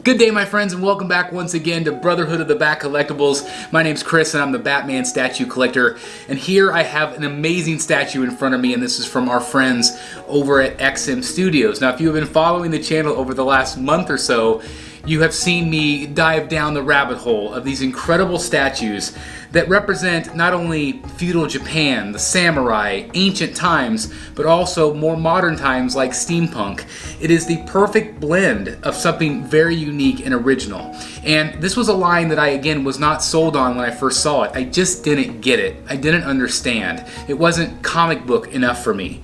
Good day, my friends, and welcome back once again to Brotherhood of the Bat Collectibles. My name's Chris, and I'm the Batman statue collector. And here I have an amazing statue in front of me, and this is from our friends over at XM Studios. Now, if you have been following the channel over the last month or so, you have seen me dive down the rabbit hole of these incredible statues that represent not only feudal Japan, the samurai, ancient times, but also more modern times like steampunk. It is the perfect blend of something very unique and original. And this was a line that I, again, was not sold on when I first saw it. I just didn't get it. I didn't understand. It wasn't comic book enough for me.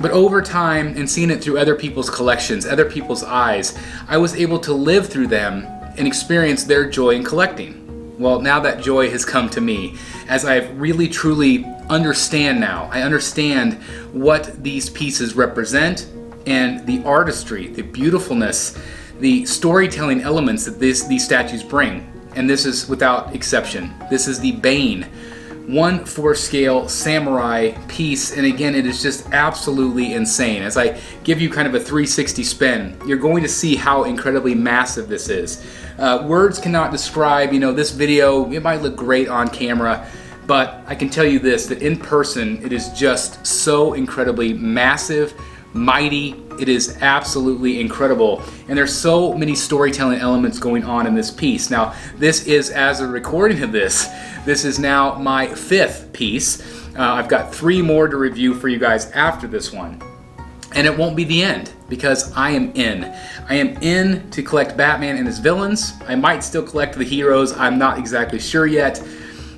But over time, and seeing it through other people's collections, other people's eyes, I was able to live through them and experience their joy in collecting. Well, now that joy has come to me, as I've really truly understand now. I understand what these pieces represent and the artistry, the beautifulness, the storytelling elements that these statues bring. And this is without exception. This is the Bane 1/4 scale samurai piece, and again, it is just absolutely insane. As I give you kind of a 360 spin, you're going to see how incredibly massive this is. Words cannot describe, this video. It might look great on camera, but I can tell you this, that in person, it is just so incredibly massive, mighty. It is absolutely incredible, and there's so many storytelling elements going on in this piece. Now, this is, as a recording of this is now my 5th piece. I've got 3 more to review for you guys after this one, and it won't be the end, because I am in. I am in to collect Batman and his villains. I might still collect the heroes, I'm not exactly sure yet.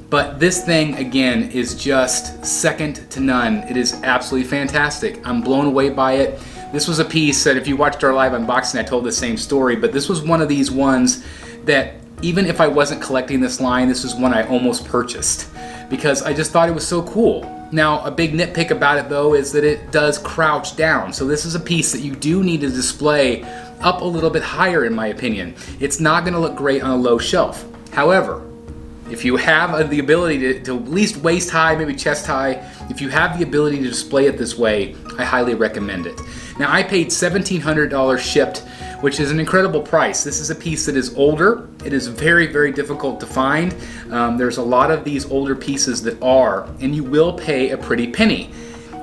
But this thing, again, is just second to none. It is absolutely fantastic. I'm blown away by it. This was a piece that, if you watched our live unboxing, I told the same story, but this was one of these ones that, even if I wasn't collecting this line, this was one I almost purchased, because I just thought it was so cool. Now, a big nitpick about it, though, is that it does crouch down. So this is a piece that you do need to display up a little bit higher, in my opinion. It's not gonna look great on a low shelf. However, if you have the ability to at least waist high, maybe chest high, if you have the ability to display it this way, I highly recommend it. Now, I paid $1,700 shipped, which is an incredible price. This is a piece that is older. It is very, very difficult to find. There's a lot of these older pieces that are, and you will pay a pretty penny.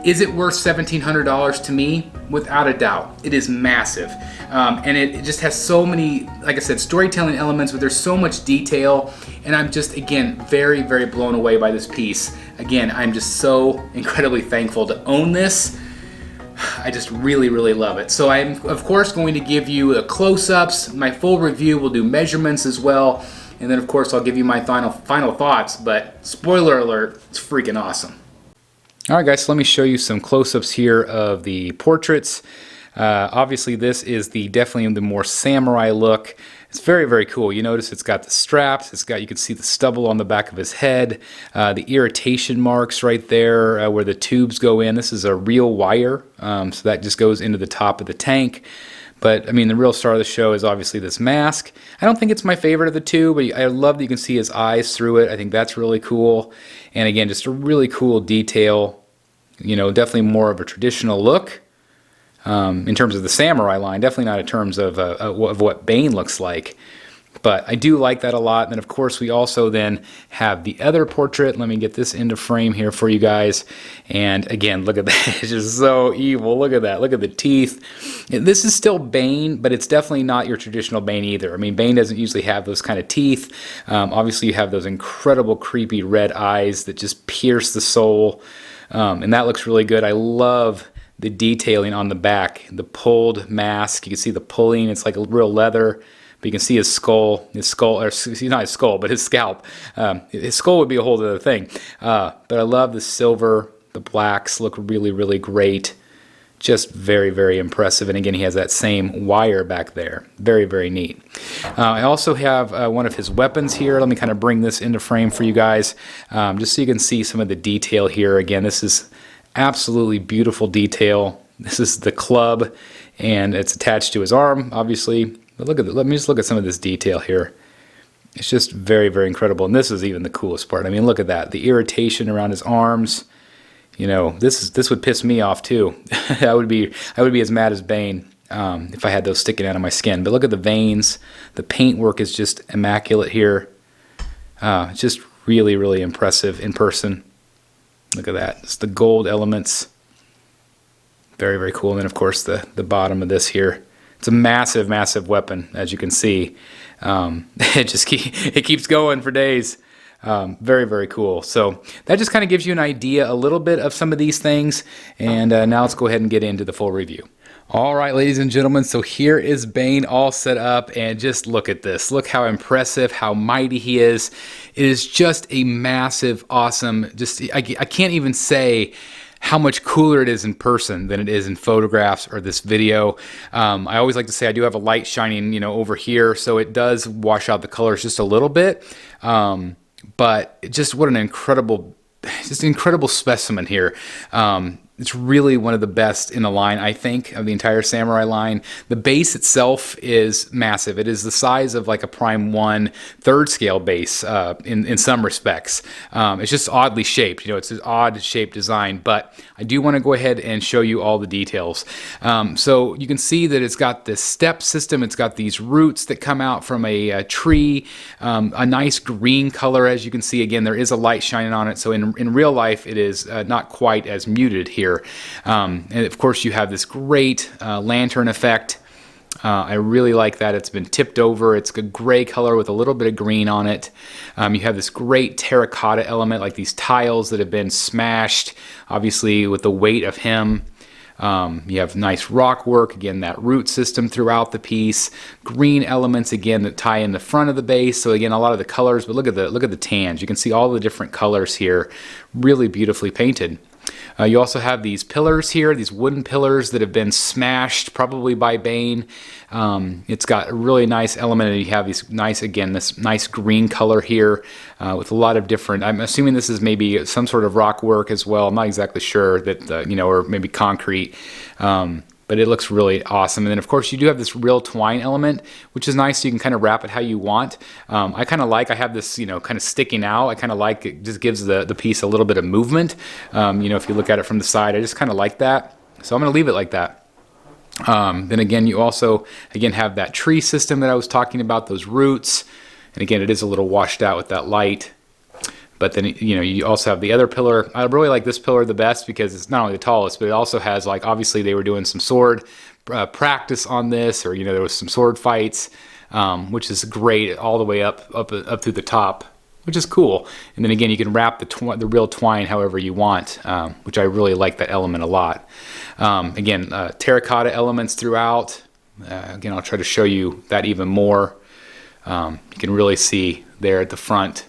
Is it worth $1,700 to me? Without a doubt. It is massive. And it just has so many, like I said, storytelling elements, but there's so much detail. And I'm just, again, very, very blown away by this piece. Again, I'm just so incredibly thankful to own this. I just really, really love it. So I'm, of course, going to give you a close-ups, my full review. We'll do measurements as well. And then, of course, I'll give you my final thoughts. But spoiler alert, it's freaking awesome. Alright guys, so let me show you some close-ups here of the portraits. Obviously this is definitely the more samurai look. It's very, very cool. You notice it's got the straps, you can see the stubble on the back of his head, the irritation marks right there where the tubes go in. This is a real wire, so that just goes into the top of the tank. But, I mean, the real star of the show is obviously this mask. I don't think it's my favorite of the two, but I love that you can see his eyes through it. I think that's really cool. And again, just a really cool detail. Definitely more of a traditional look in terms of the samurai line. Definitely not in terms of what Bane looks like. But I do like that a lot. And then, of course, we also then have the other portrait. Let me get this into frame here for you guys. And again, look at that. It's just so evil. Look at that. Look at the teeth. This is still Bane, but it's definitely not your traditional Bane either. I mean, Bane doesn't usually have those kind of teeth. Obviously, you have those incredible, creepy red eyes that just pierce the soul. And that looks really good. I love the detailing on the back. The pulled mask. You can see the pulling. It's like a real leather. But you can see his skull, or not his skull, but his scalp. His skull would be a whole other thing. But I love the silver, the blacks look really, really great. Just very, very impressive. And again, he has that same wire back there. Very, very neat. I also have one of his weapons here. Let me kind of bring this into frame for you guys, just so you can see some of the detail here. Again, this is absolutely beautiful detail. This is the club, and it's attached to his arm, obviously. But look at let me just look at some of this detail here. It's just very, very incredible. And this is even the coolest part. I mean, look at that. The irritation around his arms. This would piss me off too. I would be as mad as Bane. if I had those sticking out of my skin. But look at the veins. The paintwork is just immaculate here. It's just really, really impressive in person. Look at that. It's the gold elements. Very, very cool. And then, of course, the bottom of this here. It's a massive, massive weapon, as you can see. It keeps going for days. Very, very cool. So that just kind of gives you an idea a little bit of some of these things. And now let's go ahead and get into the full review. All right, ladies and gentlemen, so here is Bane all set up, and just look at this. Look how impressive, how mighty he is. It is just a massive, awesome, I can't even say how much cooler it is in person than it is in photographs or this video. I always like to say I do have a light shining, over here, so it does wash out the colors just a little bit. But just what an incredible specimen here. It's really one of the best in the line, I think, of the entire Samurai line. The base itself is massive. It is the size of like a Prime 1 third scale base in some respects. It's just oddly shaped. It's an odd shaped design, but I do want to go ahead and show you all the details. So you can see that it's got this step system. It's got these roots that come out from a tree, a nice green color, as you can see. Again, there is a light shining on it, so in real life it is not quite as muted here. And of course you have this great lantern effect. I really like that. It's been tipped over. It's a gray color with a little bit of green on it. You have this great terracotta element, like these tiles that have been smashed, obviously with the weight of him. You have nice rock work, again, that root system throughout the piece. Green elements, again, that tie in the front of the base. So again, a lot of the colors, but look at the tans. You can see all the different colors here, really beautifully painted. You also have these pillars here, these wooden pillars that have been smashed, probably by Bane. It's got a really nice element, and you have these this nice green color here with a lot of different, I'm assuming this is maybe some sort of rock work as well. I'm not exactly sure that, or maybe concrete. But it looks really awesome. And then, of course, you do have this real twine element, which is nice. So you can kind of wrap it how you want. I have this, kind of sticking out. I kind of like it. Just gives the piece a little bit of movement. If you look at it from the side, I just kind of like that. So I'm going to leave it like that. Then again, you also, have that tree system that I was talking about, those roots. And again, it is a little washed out with that light. But then, you also have the other pillar. I really like this pillar the best because it's not only the tallest, but it also has, obviously they were doing some sword practice on this, or, there was some sword fights, which is great all the way up through the top, which is cool. And then again, you can wrap the real twine however you want, which I really like that element a lot. Terracotta elements throughout. Again, I'll try to show you that even more. You can really see there at the front.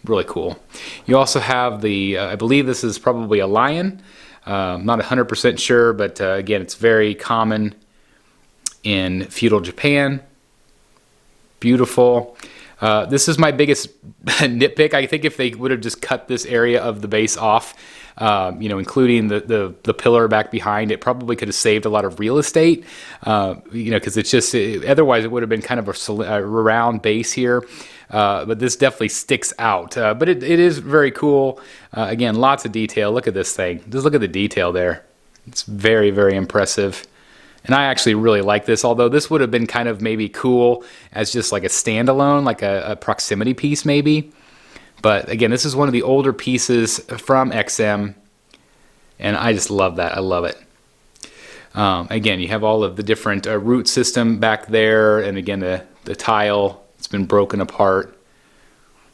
Really cool. You also have the, I believe this is probably a lion. Not 100% sure, but again, it's very common in feudal Japan. Beautiful. This is my biggest nitpick. I think if they would have just cut this area of the base off, including the pillar back behind, it probably could have saved a lot of real estate. Because it's just, otherwise it would have been kind of a round base here. But this definitely sticks out. But it is very cool. Again, lots of detail. Look at this thing. Just look at the detail there. It's very, very impressive. And I actually really like this, although this would have been kind of maybe cool as just like a standalone, like a proximity piece maybe. But again, this is one of the older pieces from XM, and I just love that. I love it. Again, you have all of the different root system back there, and again, the tile. It's been broken apart.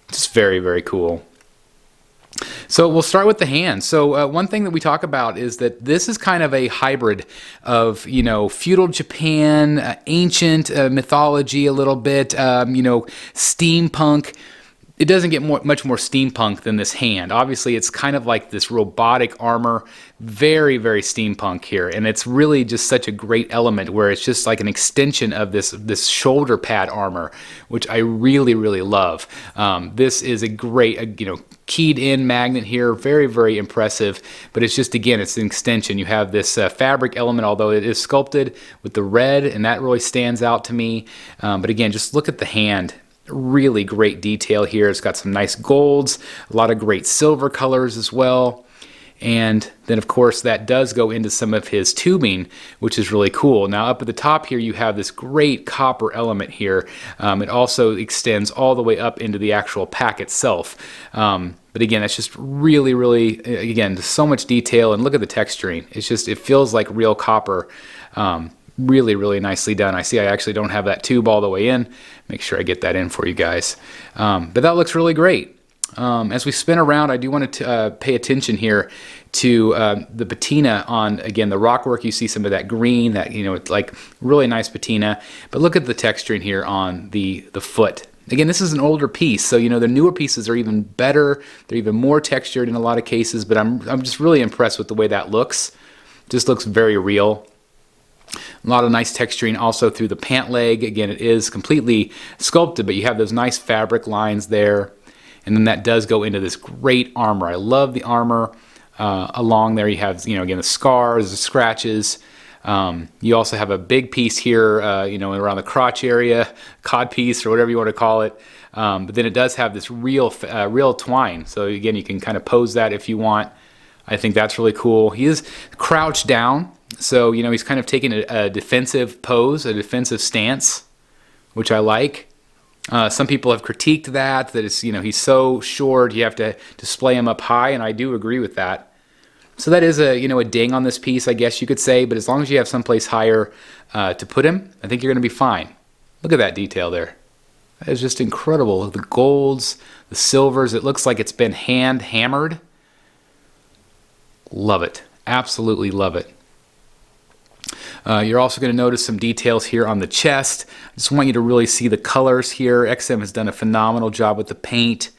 Just very, very cool. So we'll start with the hand. So one thing that we talk about is that this is kind of a hybrid of, feudal Japan, ancient mythology a little bit, steampunk. It doesn't get much more steampunk than this hand. Obviously, it's kind of like this robotic armor, very, very steampunk here. And it's really just such a great element where it's just like an extension of this shoulder pad armor, which I really, really love. This is a great, keyed in magnet here, very, very impressive. But it's just, again, it's an extension. You have this fabric element, although it is sculpted with the red, and that really stands out to me. But again, just look at the hand. Really great detail here. It's got some nice golds, a lot of great silver colors as well. And then, of course, that does go into some of his tubing, which is really cool. Now, up at the top here, you have this great copper element here. It also extends all the way up into the actual pack itself. But again, that's just really, really, again, so much detail. And look at the texturing. It's just, it feels like real copper. Really, really nicely done. I see I actually don't have that tube all the way in. Make sure I get that in for you guys. But that looks really great. As we spin around, I do want to pay attention here to the patina on, again, the rockwork. You see some of that green, that, you know, it's like really nice patina. But look at the texturing here on the foot. Again, this is an older piece, so, you know, the newer pieces are even better. They're even more textured in a lot of cases, but I'm just really impressed with the way that looks. Just looks very real. A lot of nice texturing also through the pant leg. Again, it is completely sculpted, but you have those nice fabric lines there. And then that does go into this great armor. I love the armor. Along there you have, you know, again, the scars, the scratches. You also have a big piece here, you know, around the crotch area, cod piece or whatever you want to call it. But then it does have this real twine. So again, you can kind of pose that if you want. I think that's really cool. He is crouched down. So, you know, he's kind of taking a defensive pose, a defensive stance, which I like. Some people have critiqued that it's, you know, he's so short, you have to display him up high, and I do agree with that. So that is a, you know, a ding on this piece, I guess you could say, but as long as you have someplace higher to put him, I think you're going to be fine. Look at that detail there. That is just incredible. The golds, the silvers, it looks like it's been hand hammered. Love it. Absolutely love it. You're also going to notice some details here on the chest. I just want you to really see the colors here. XM has done a phenomenal job with the paint,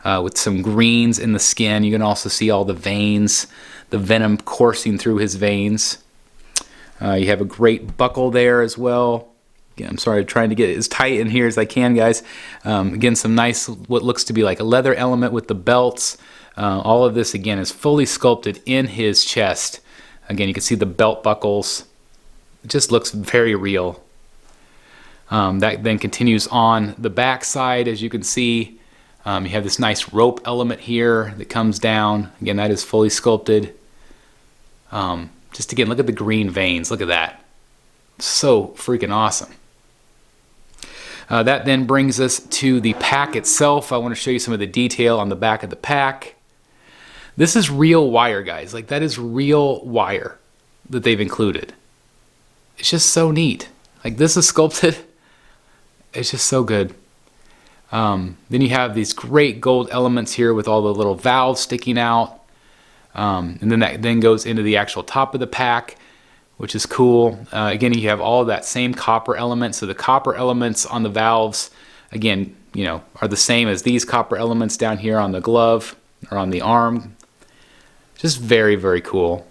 with some greens in the skin. You can also see all the veins, the venom coursing through his veins. You have a great buckle there as well. Again, I'm sorry, I'm trying to get as tight in here as I can, guys. Again, some nice, what looks to be like a leather element with the belts. All of this, again, is fully sculpted in his chest. Again, you can see the belt buckles. It just looks very real. That then continues on the back side, as you can see. You have this nice rope element here that comes down. Again, that is fully sculpted. Just again, look at the green veins. Look at that. So freaking awesome. That then brings us to the pack itself. I want to show you some of the detail on the back of the pack. This is real wire, guys. Like, that is real wire that they've included. It's just so neat. Like, this is sculpted. It's just so good. Then you have these great gold elements here with all the little valves sticking out. And then that then goes into the actual top of the pack, which is cool. Again, you have all of that same copper element. So the copper elements on the valves, again, you know, are the same as these copper elements down here on the glove or on the arm. Just very, very cool.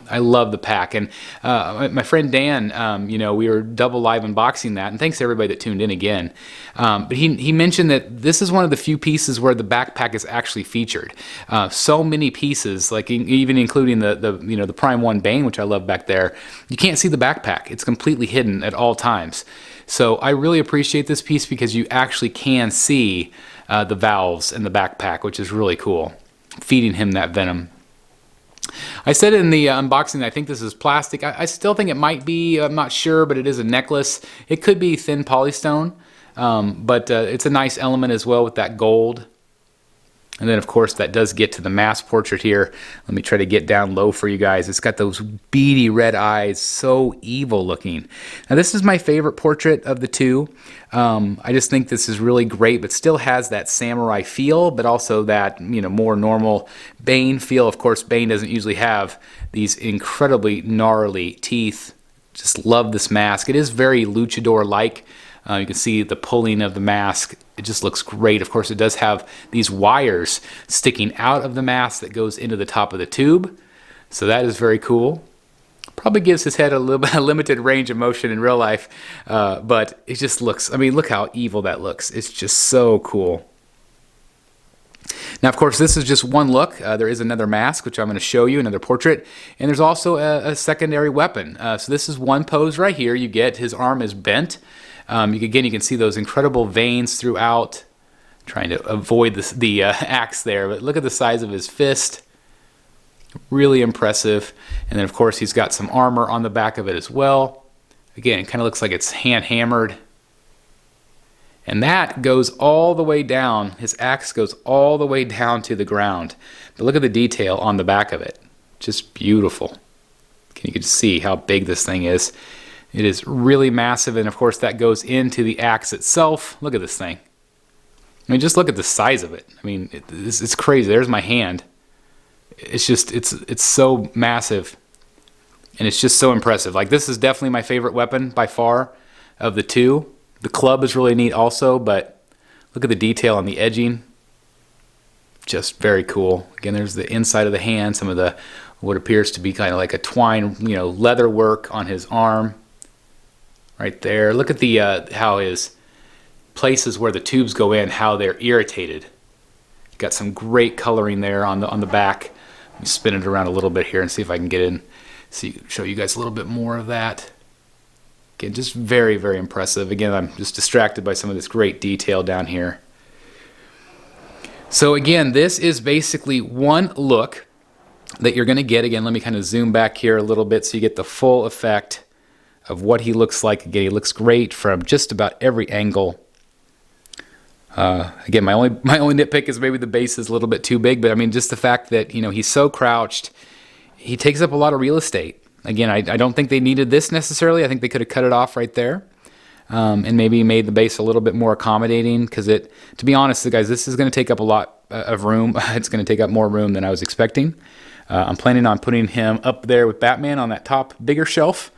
I love the pack. And my friend Dan, you know, we were double live unboxing that. And thanks to everybody that tuned in again. But he mentioned that this is one of the few pieces where the backpack is actually featured. So many pieces, like even including the Prime 1 Bane, which I love back there. You can't see the backpack. It's completely hidden at all times. So I really appreciate this piece because you actually can see the valves in the backpack, which is really cool. Feeding him that venom. I said in the unboxing, I think this is plastic. I still think it might be. I'm not sure, but it is a necklace. It could be thin polystone, but it's a nice element as well with that gold. And then, of course, that does get to the mask portrait here. Let me try to get down low for you guys. It's got those beady red eyes, so evil looking. Now, this is my favorite portrait of the two. I just think this is really great, but still has that samurai feel, but also that, you know, more normal Bane feel. Of course, Bane doesn't usually have these incredibly gnarly teeth. Just love this mask. It is very luchador-like. You can see the pulling of the mask. It just looks great. Of course, it does have these wires sticking out of the mask that goes into the top of the tube. So that is very cool. Probably gives his head a little bit of limited range of motion in real life. But it just looks, I mean, look how evil that looks. It's just so cool. Now, of course, this is just one look. There is another mask, which I'm going to show you, another portrait. And there's also a secondary weapon. So this is one pose right here. You get his arm is bent. Again, you can see those incredible veins throughout. Trying to avoid the axe there, but look at the size of his fist. Really impressive. And then of course he's got some armor on the back of it as well. Again, it kind of looks like it's hand hammered. And that goes all the way down. His axe goes all the way down to the ground. But look at the detail on the back of it. Just beautiful. You can see how big this thing is. It is really massive, and of course that goes into the axe itself. Look at this thing. I mean, just look at the size of it. I mean, it's crazy. There's my hand. It's just, it's so massive, and it's just so impressive. Like, this is definitely my favorite weapon by far of the two. The club is really neat also, but look at the detail on the edging. Just very cool. Again, there's the inside of the hand, some of the what appears to be kind of like a twine, leather work on his arm. Right there. Look at the how his places where the tubes go in, how they're irritated. Got some great coloring there on the back. Let me spin it around a little bit here and see if I can get in, show you guys a little bit more of that. Again, just very, very impressive. Again, I'm just distracted by some of this great detail down here. So again, this is basically one look that you're going to get. Again, let me kind of zoom back here a little bit so you get the full effect of what he looks like. Again, he looks great from just about every angle. Again, my only nitpick is maybe the base is a little bit too big, but I mean, just the fact that, he's so crouched, he takes up a lot of real estate. Again, I don't think they needed this necessarily. I think they could have cut it off right there. And maybe made the base a little bit more accommodating, because to be honest, guys, this is going to take up a lot of room. It's going to take up more room than I was expecting. I'm planning on putting him up there with Batman on that top bigger shelf.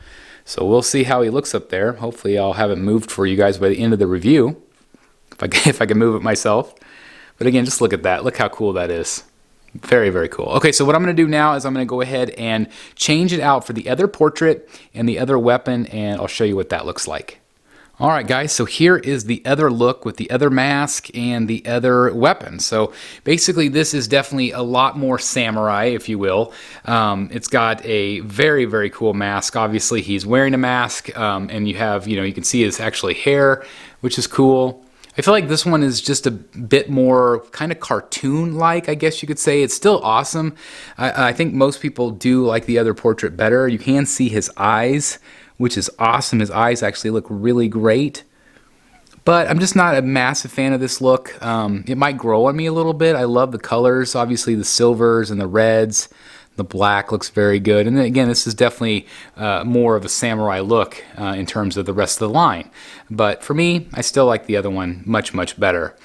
So we'll see how he looks up there. Hopefully I'll have it moved for you guys by the end of the review, if I can move it myself. But again, just look at that. Look how cool that is. Very, very cool. Okay, so what I'm going to do now is I'm going to go ahead and change it out for the other portrait and the other weapon, and I'll show you what that looks like. All right, guys, so here is the other look with the other mask and the other weapon. So basically, this is definitely a lot more samurai, if you will. It's got a very, very cool mask. Obviously, he's wearing a mask, and you have, you can see his actually hair, which is cool. I feel like this one is just a bit more kind of cartoon-like, I guess you could say. It's still awesome. I think most people do like the other portrait better. You can see his eyes, which is awesome. His eyes actually look really great. But I'm just not a massive fan of this look. It might grow on me a little bit. I love the colors. Obviously, the silvers and the reds. The black looks very good. And then again, this is definitely more of a samurai look in terms of the rest of the line. But for me, I still like the other one much, much better.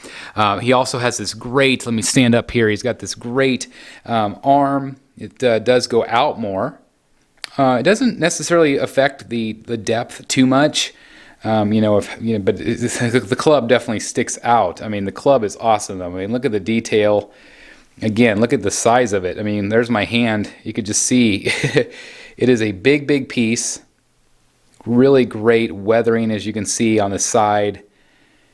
He also has this great, let me stand up here, he's got this great arm. It does go out more. It doesn't necessarily affect the depth too much. But the club definitely sticks out. I mean, the club is awesome though. I mean, look at the detail. Again, look at the size of it. I mean, there's my hand. You could just see it is a big, big piece. Really great weathering, as you can see on the side.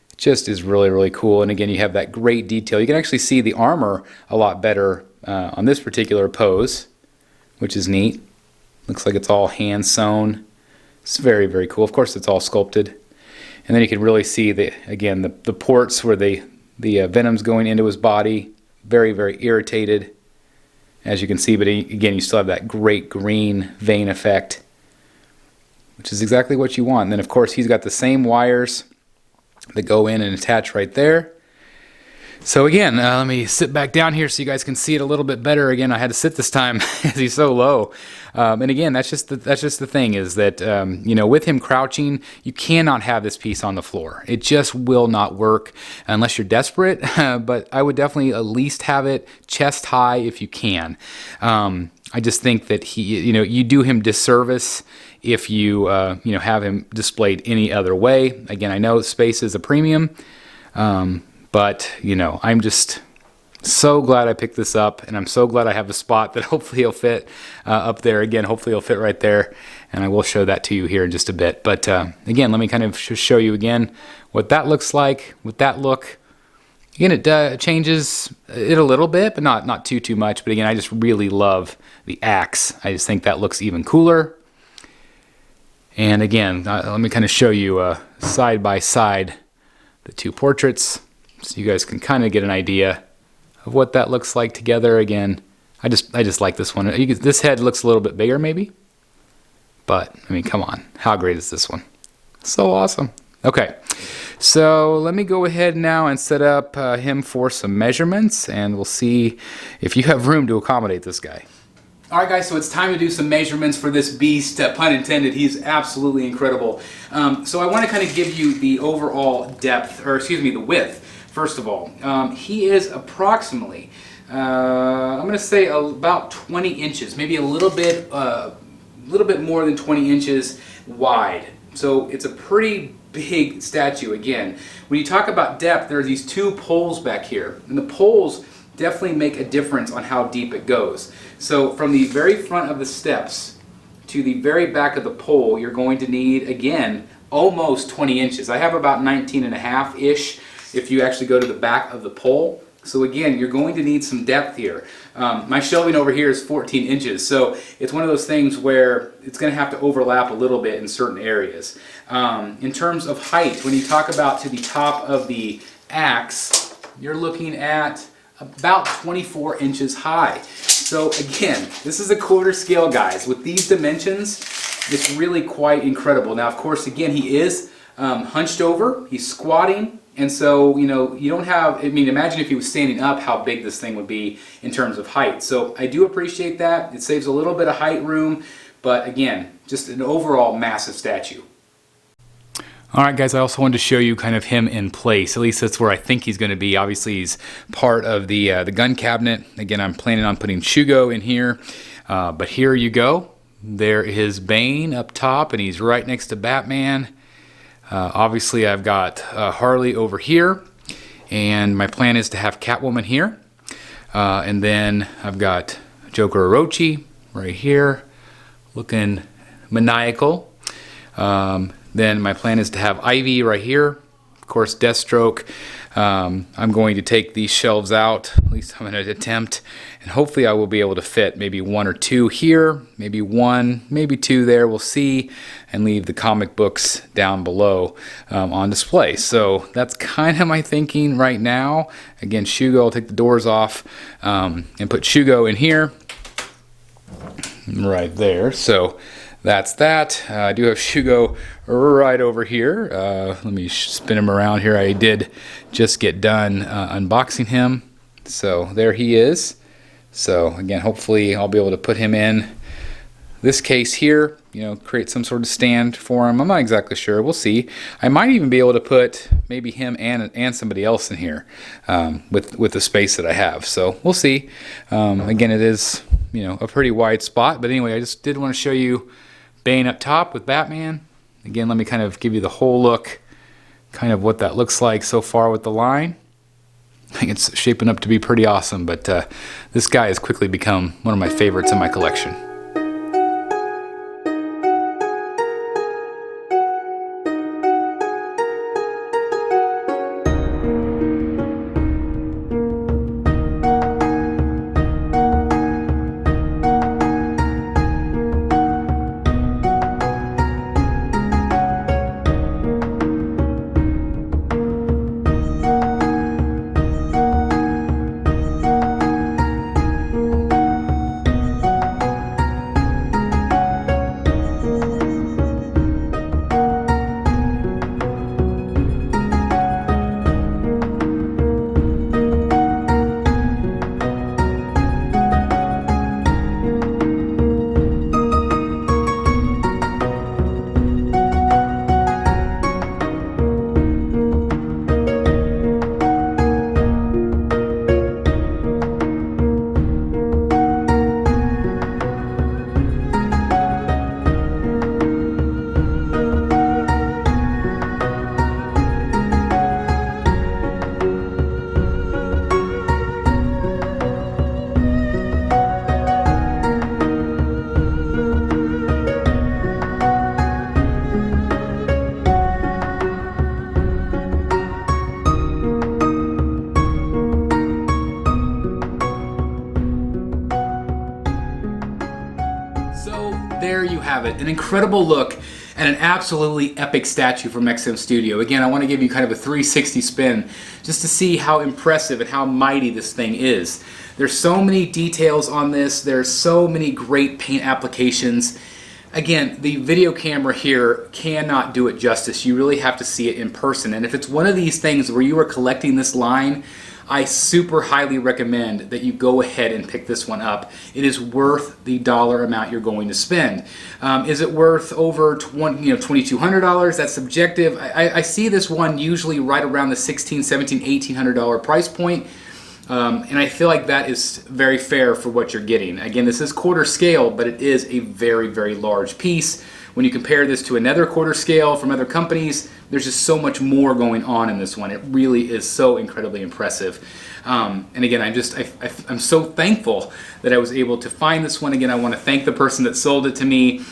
It just is really, really cool. And again, you have that great detail. You can actually see the armor a lot better on this particular pose, which is neat. Looks like it's all hand sewn. It's very, very cool. Of course, it's all sculpted. And then you can really see the ports where the venom's going into his body. Very, very irritated, as you can see. But again, you still have that great green vein effect, which is exactly what you want. And then, of course, he's got the same wires that go in and attach right there. So again, let me sit back down here so you guys can see it a little bit better. Again, I had to sit this time as he's so low. And again, that's just the thing is that, with him crouching, you cannot have this piece on the floor. It just will not work unless you're desperate. But I would definitely at least have it chest high if you can. I just think that you do him disservice if you, have him displayed any other way. Again, I know space is a premium. But, I'm just so glad I picked this up, and I'm so glad I have a spot that hopefully he'll fit up there. Again, hopefully he'll fit right there, and I will show that to you here in just a bit. But again, let me kind of show you again what that looks like with that look. Again, it changes it a little bit, but not too much. But again, I just really love the axe. I just think that looks even cooler. And again, let me kind of show you side by side the two portraits, so you guys can kind of get an idea of what that looks like together. Again, I just like this one. This head looks a little bit bigger maybe, but I mean, come on, how great is this one? So awesome. Okay, so let me go ahead now and set up him for some measurements, and we'll see if you have room to accommodate this guy. All right, guys, so it's time to do some measurements for this beast, pun intended. He's absolutely incredible. So I want to kind of give you the overall depth, or excuse me, the width, first of all. He is approximately, I'm going to say about 20 inches, maybe a little bit more than 20 inches wide. So it's a pretty big statue. Again, when you talk about depth, there are these two poles back here, and the poles definitely make a difference on how deep it goes. So from the very front of the steps to the very back of the pole, you're going to need, again, almost 20 inches. I have about 19.5-ish if you actually go to the back of the pole. So again, you're going to need some depth here. My shelving over here is 14 inches, so it's one of those things where it's going to have to overlap a little bit in certain areas. In terms of height, when you talk about to the top of the axe, you're looking at about 24 inches high. So again, this is a quarter scale, guys. With these dimensions, it's really quite incredible. Now, of course, again, he is hunched over, he's squatting, and so, you know, you don't have, I mean, imagine if he was standing up, how big this thing would be in terms of height. So I do appreciate that. It saves a little bit of height room, but again, just an overall massive statue. Alright guys, I also wanted to show you kind of him in place. At least that's where I think he's going to be. Obviously he's part of the gun cabinet. Again, I'm planning on putting Shugo in here. But here you go. There is Bane up top, and he's right next to Batman. Obviously I've got Harley over here, and my plan is to have Catwoman here. And then I've got Joker Orochi right here, looking maniacal. Then my plan is to have Ivy right here, of course Deathstroke. I'm going to take these shelves out, at least I'm going to attempt, and hopefully I will be able to fit maybe one or two here, maybe one, maybe two there, we'll see, and leave the comic books down below on display. So that's kind of my thinking right now. Again, Shugo, I'll take the doors off and put Shugo in here, right there. So that's that. I do have Shugo right over here. Let me spin him around here. I did just get done unboxing him. So there he is. So again, hopefully I'll be able to put him in this case here, you know, create some sort of stand for him. I'm not exactly sure. We'll see. I might even be able to put maybe him and somebody else in here with the space that I have. So we'll see. Again, it is, you know, a pretty wide spot. But anyway, I just did want to show you Bane up top with Batman. Again, let me kind of give you the whole look, kind of what that looks like so far with the line. I think it's shaping up to be pretty awesome, but this guy has quickly become one of my favorites in my collection. There you have it, an incredible look at an absolutely epic statue from XM Studio. Again, I want to give you kind of a 360 spin just to see how impressive and how mighty this thing is. There's so many details on this. There's so many great paint applications. Again, the video camera here cannot do it justice. You really have to see it in person. And if it's one of these things where you are collecting this line, I super highly recommend that you go ahead and pick this one up. It is worth the dollar amount you're going to spend. Is it worth over $2,200? That's subjective. I see this one usually right around the $1,600, $1,700, $1,800 price point. And I feel like that is very fair for what you're getting. Again, this is quarter scale, but it is a very, very large piece. When you compare this to another quarter scale from other companies, there's just so much more going on in this one. It really is so incredibly impressive. And again, I'm so thankful that I was able to find this one. Again, I want to thank the person that sold it to me.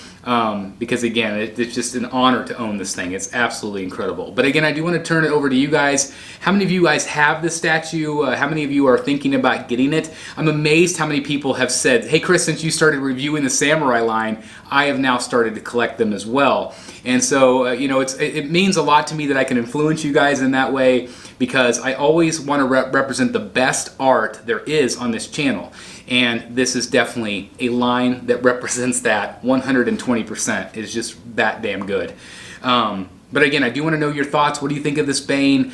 Because again, it's just an honor to own this thing. It's absolutely incredible. But again, I do want to turn it over to you guys. How many of you guys have this statue? How many of you are thinking about getting it? I'm amazed how many people have said, hey Chris, since you started reviewing the Samurai line, I have now started to collect them as well. And so, it means a lot to me that I can influence you guys in that way, because I always want to represent the best art there is on this channel. And this is definitely a line that represents that 120%. It's just that damn good. But again, I do want to know your thoughts. What do you think of this Bane?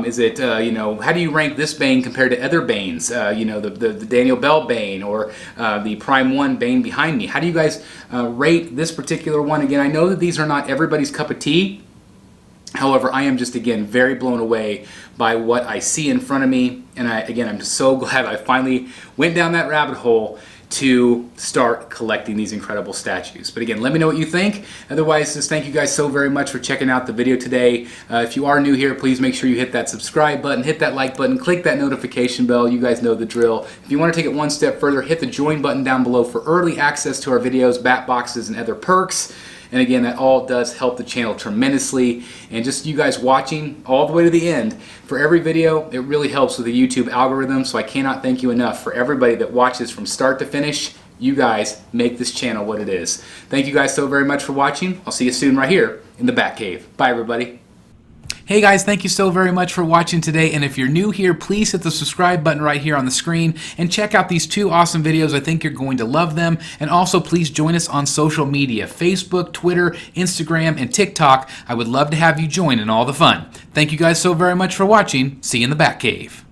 Is it, how do you rank this Bane compared to other Banes? The Daniel Bell Bane, or the Prime 1 Bane behind me. How do you guys rate this particular one? Again, I know that these are not everybody's cup of tea. However, I am just, again, very blown away by what I see in front of me. And I'm just so glad I finally went down that rabbit hole to start collecting these incredible statues. But again, let me know what you think. Otherwise, just thank you guys so very much for checking out the video today. If you are new here, please make sure you hit that subscribe button, hit that like button, click that notification bell. You guys know the drill. If you want to take it one step further, hit the join button down below for early access to our videos, bat boxes, and other perks. And again, that all does help the channel tremendously. And just you guys watching all the way to the end for every video, it really helps with the YouTube algorithm. So I cannot thank you enough for everybody that watches from start to finish. You guys make this channel what it is. Thank you guys so very much for watching. I'll see you soon right here in the Batcave. Bye, everybody. Hey guys, thank you so very much for watching today, and if you're new here, please hit the subscribe button right here on the screen and check out these two awesome videos. I think you're going to love them. And also please join us on social media, Facebook, Twitter, Instagram, and TikTok. I would love to have you join in all the fun. Thank you guys so very much for watching. See you in the Batcave.